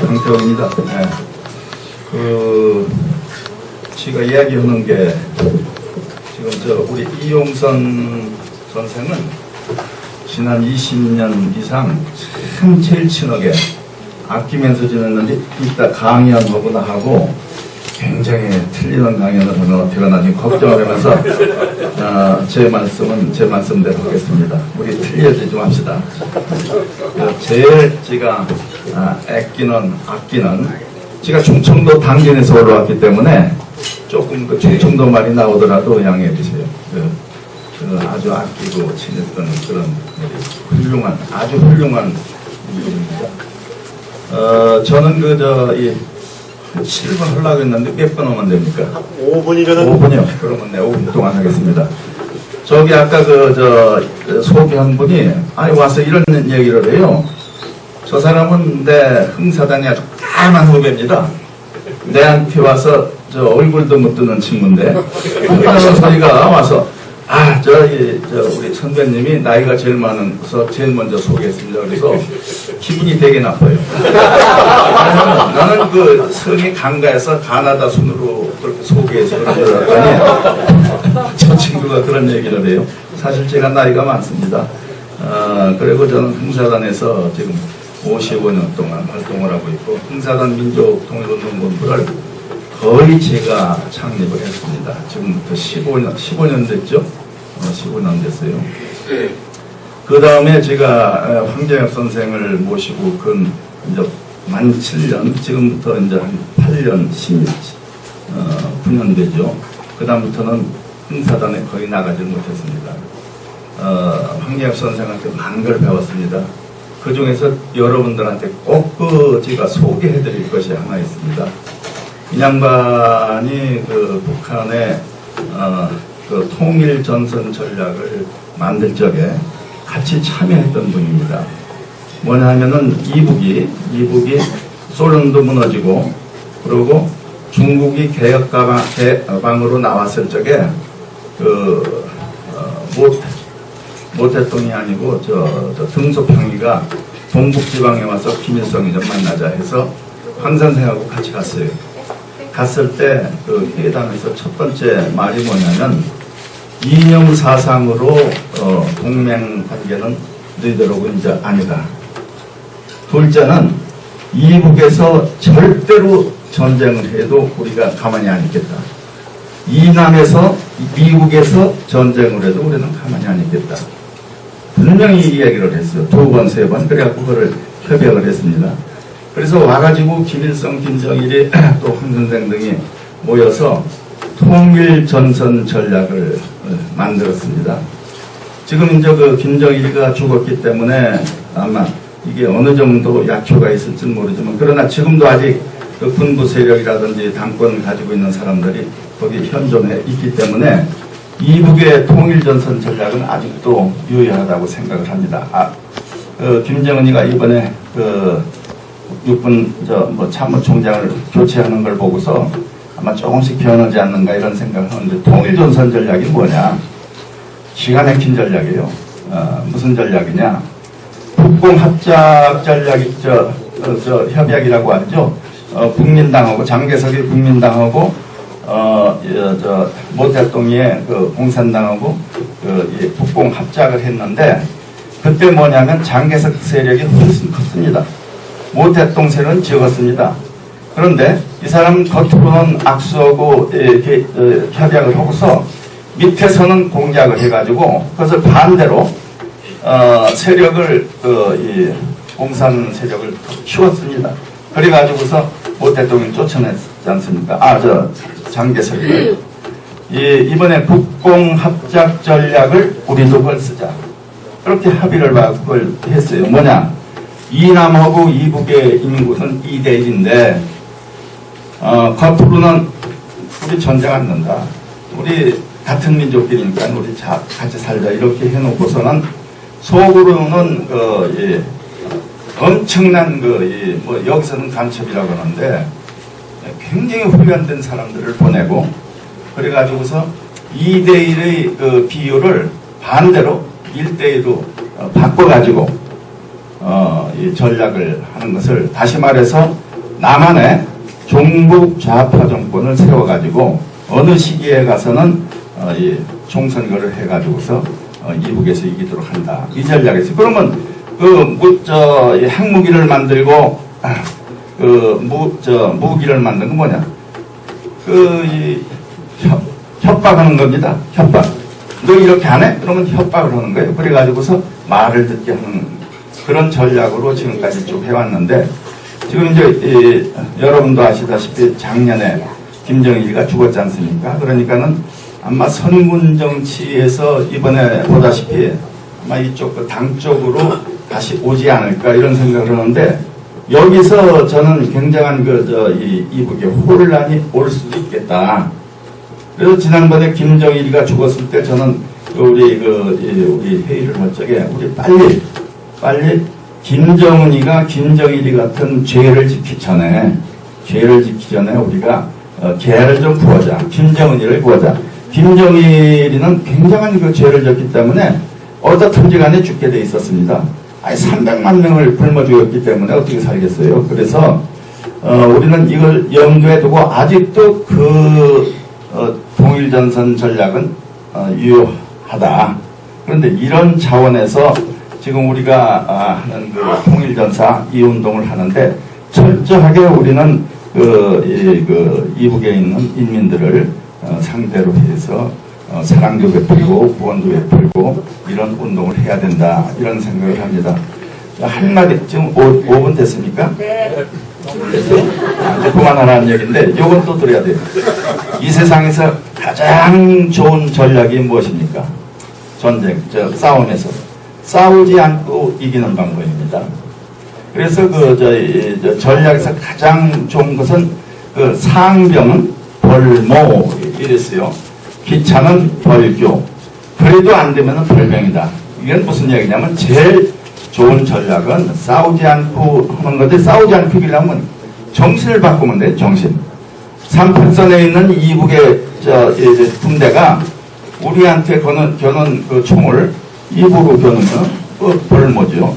강태호입니다. 네. 제가 이야기하는 게 지금 우리 이용선 선생은 지난 20년 이상 참 제일 친하게 아끼면서 지냈는데 이따 강연하거나 하고 굉장히 틀리는 강연을 하면 어떻게 나중에 걱정을 하면서 제 말씀대로 하겠습니다. 우리 틀려지 좀 합시다. 제일 제가 아끼는 제가 충청도 당진에서 올라왔기 때문에 조금 그 충청도 말이 나오더라도 양해해 주세요. 아주 아끼고 친했던 그런 훌륭한 아주 훌륭한 분입니다. 저는 7분 하려고 했는데 몇 분 하면 됩니까? 5분이면 5분이요. 그러면 네, 5분 동안 하겠습니다. 저기 아까 소개한 분이 와서 이런 얘기를 해요. 저 사람은 내 흥사단이 아주 까만 후배입니다. 내한테 와서 얼굴도 못 드는 친구인데 그런 소리가 와서 우리 선배님이 나이가 제일 많아서 제일 먼저 소개했습니다. 그래서 기분이 되게 나빠요. 나는 그 성이 강가에서 가나다 순으로 그렇게 소개해서 그런 줄 알았더니 저 친구가 그런 얘기를 해요. 사실 제가 나이가 많습니다. 그리고 저는 흥사단에서 지금 55년 동안 활동을 하고 있고 흥사단 민족통일운동본부를 거의 제가 창립을 했습니다. 지금부터 15년 됐죠? 15년 됐어요. 그 다음에 제가 황정엽 선생을 모시고 이제 만 7년, 지금부터 이제 한 8년, 9년 되죠. 그 다음부터는 흥사단에 거의 나가지 못했습니다. 황정엽 선생한테 많은 걸 배웠습니다. 그 중에서 여러분들한테 꼭 제가 소개해 드릴 것이 하나 있습니다. 이 양반이 북한의 통일 전선 전략을 만들 적에 같이 참여했던 분입니다. 뭐냐 하면은 이북이 소련도 무너지고 그리고 중국이 개혁가방으로 나왔을 적에 모태똥이 아니고 등소평이가 동북지방에 와서 김일성이 좀 만나자 해서 황 선생하고 같이 갔어요. 갔을 때 회담에서 첫 번째 말이 뭐냐면 이념 사상으로 동맹 관계는 너희들하고 이제 아니다. 둘째는 이북에서 절대로 전쟁을 해도 우리가 가만히 안 있겠다. 이남에서 미국에서 전쟁을 해도 우리는 가만히 안 있겠다. 분명히 이 얘기를 했어요. 2번, 3번. 그래갖고 그걸 협약을 했습니다. 그래서 와가지고 김일성, 김정일이 또 황 선생 등이 모여서 통일 전선 전략을 만들었습니다. 지금 이제 김정일이가 죽었기 때문에 아마 이게 어느 정도 약효가 있을지는 모르지만 그러나 지금도 아직 군부 세력이라든지 당권을 가지고 있는 사람들이 거기 현존해 있기 때문에 이북의 통일전선 전략은 아직도 유효하다고 생각을 합니다. 김정은이가 이번에 육군 참모총장을 교체하는 걸 보고서 아마 조금씩 변하지 않는가 이런 생각을 하는데 통일전선 전략이 뭐냐? 기가 막힌 전략이에요. 무슨 전략이냐? 국공합작 전략이 협약이라고 하죠. 국민당하고 장개석이 국민당하고 모태똥이의 공산당하고 국공합작을 했는데 그때 뭐냐면 장개석 세력이 훨씬 컸습니다. 모태똥 세력은 적었습니다. 그런데 이 사람은 겉으로는 악수하고 이렇게 협약을 하고서 밑에서는 공작을 해가지고 그것을 반대로 세력을 이 공산 세력을 키웠습니다. 그래가지고서 모태똥을 쫓아냈지 않습니까? 장개석이 이번에 국공합작 전략을 우리도 그걸 쓰자. 그렇게 합의를 그걸 했어요. 뭐냐? 이남하고 이북의 인구는 2대1인데 겉으로는 우리 전쟁 안 난다. 우리 같은 민족끼리니까 우리 같이 살자 이렇게 해놓고서는 속으로는 엄청난 여기서는 간첩이라고 하는데 굉장히 훈련된 사람들을 보내고 그래가지고서 2대1의 비율을 반대로 1대1로 바꿔가지고 이 전략을 하는 것을 다시 말해서 남한의 종북 좌파 정권을 세워가지고 어느 시기에 가서는 이 총선거를 해가지고서 이북에서 이기도록 한다. 이 전략에서 그러면 이 핵무기를 만들고 무기를 만든 건 뭐냐? 협박하는 겁니다. 협박. 너 이렇게 안 해? 그러면 협박을 하는 거예요. 그래가지고서 말을 듣게 하는 그런 전략으로 지금까지 쭉 해왔는데 지금 이제 여러분도 아시다시피 작년에 김정일이가 죽었지 않습니까? 그러니까는 아마 선군 정치에서 이번에 보다시피 아마 이쪽 당 쪽으로 다시 오지 않을까 이런 생각을 하는데 여기서 저는 굉장한 이북의 혼란이 올 수도 있겠다. 그래서 지난번에 김정일이가 죽었을 때 저는 우리 회의를 할 적에 우리 빨리 김정일이 같은 죄를 짓기 전에 우리가 개를 좀 구하자. 김정일을 구하자. 김정일이는 굉장한 그 죄를 졌기 때문에 어떻든지 간에 죽게 돼 있었습니다. 300만 명을 굶어 죽였기 때문에 어떻게 살겠어요. 그래서 우리는 이걸 염두에 두고 아직도 통일전선 전략은 유효하다. 그런데 이런 차원에서 지금 우리가 하는 통일전사 이 운동을 하는데 철저하게 우리는 이북에 있는 인민들을 상대로 해서 사랑도 베풀고 구원도 베풀고 이런 운동을 해야 된다 이런 생각을 합니다. 한마디 지금 5분 됐습니까? 네. 됐어요? 이제 그만하라는 얘기인데 이건 또 들어야 돼요. 이 세상에서 가장 좋은 전략이 무엇입니까? 전쟁, 싸움에서 싸우지 않고 이기는 방법입니다. 그래서 전략에서 가장 좋은 것은 상병은 벌모 이랬어요. 기차는 벌교. 그래도 안 되면 벌병이다. 이건 무슨 얘기냐면 제일 좋은 전략은 싸우지 않고 하는 건데 싸우지 않고 이기려면 정신을 바꾸면 돼. 정신. 38선에 있는 이북의 군대가 우리한테 거는 총을 입으로 겨누면 벌모죠.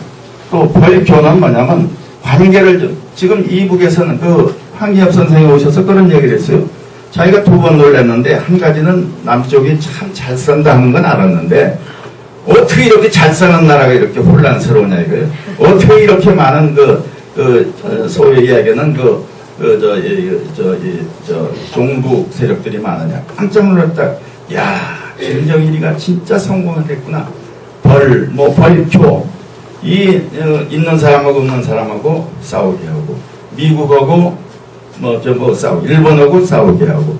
또 벌교는 뭐냐면 관계를 지금 이북에서는 황기엽 선생이 오셔서 그런 얘기를 했어요. 자기가 2번 놀랐는데 한 가지는 남쪽이 참 잘 산다 하는 건 알았는데 어떻게 이렇게 잘 사는 나라가 이렇게 혼란스러우냐 이거예요. 어떻게 이렇게 많은 소위 이야기는 종북 세력들이 많으냐. 깜짝 놀랐다. 야, 김정일이가 진짜 성공을 했구나. 벌교. 있는 사람하고 없는 사람하고 싸우게 하고, 미국하고 싸우고, 일본하고 싸우게 하고.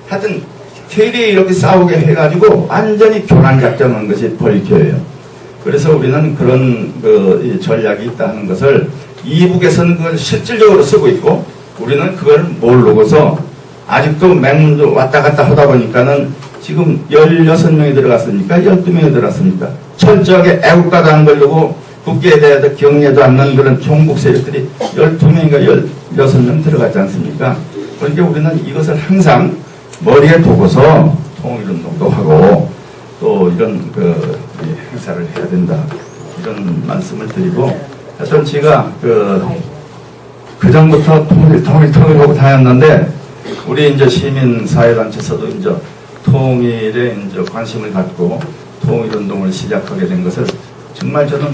하여튼, 되게 이렇게 싸우게 해가지고 완전히 교란작전한 것이 벌교예요. 그래서 우리는 그런 전략이 있다는 것을 이북에서는 그걸 실질적으로 쓰고 있고, 우리는 그걸 모르고서 아직도 맹문도 왔다 갔다 하다 보니까는 지금 16명이 들어갔으니까 12명이 들어갔으니까 철저하게 애국가도 안 걸리고 국기에 대해서 경례도 않는 그런 종북 세력들이 12명인가 16명 들어갔지 않습니까? 그러니까 우리는 이것을 항상 머리에 두고서 통일운동도 하고 또 이런 행사를 해야 된다 이런 말씀을 드리고 하여튼 제가 그 전부터 통일하고 다녔는데 우리 이제 시민사회단체에서도 이제 통일에 이제 관심을 갖고 통일운동을 시작하게 된 것을 정말 저는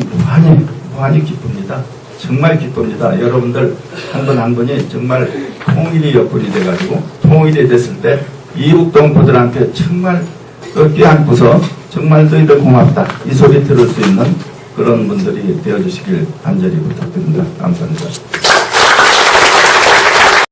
무한히 기쁩니다. 정말 기쁩니다. 여러분들 한 분 한 분이 정말 통일이 여건이 돼가지고 통일이 됐을 때 이북 동포들한테 정말 껴안고서 정말 너희들 고맙다 이 소리 들을 수 있는 그런 분들이 되어주시길 간절히 부탁드립니다. 감사합니다.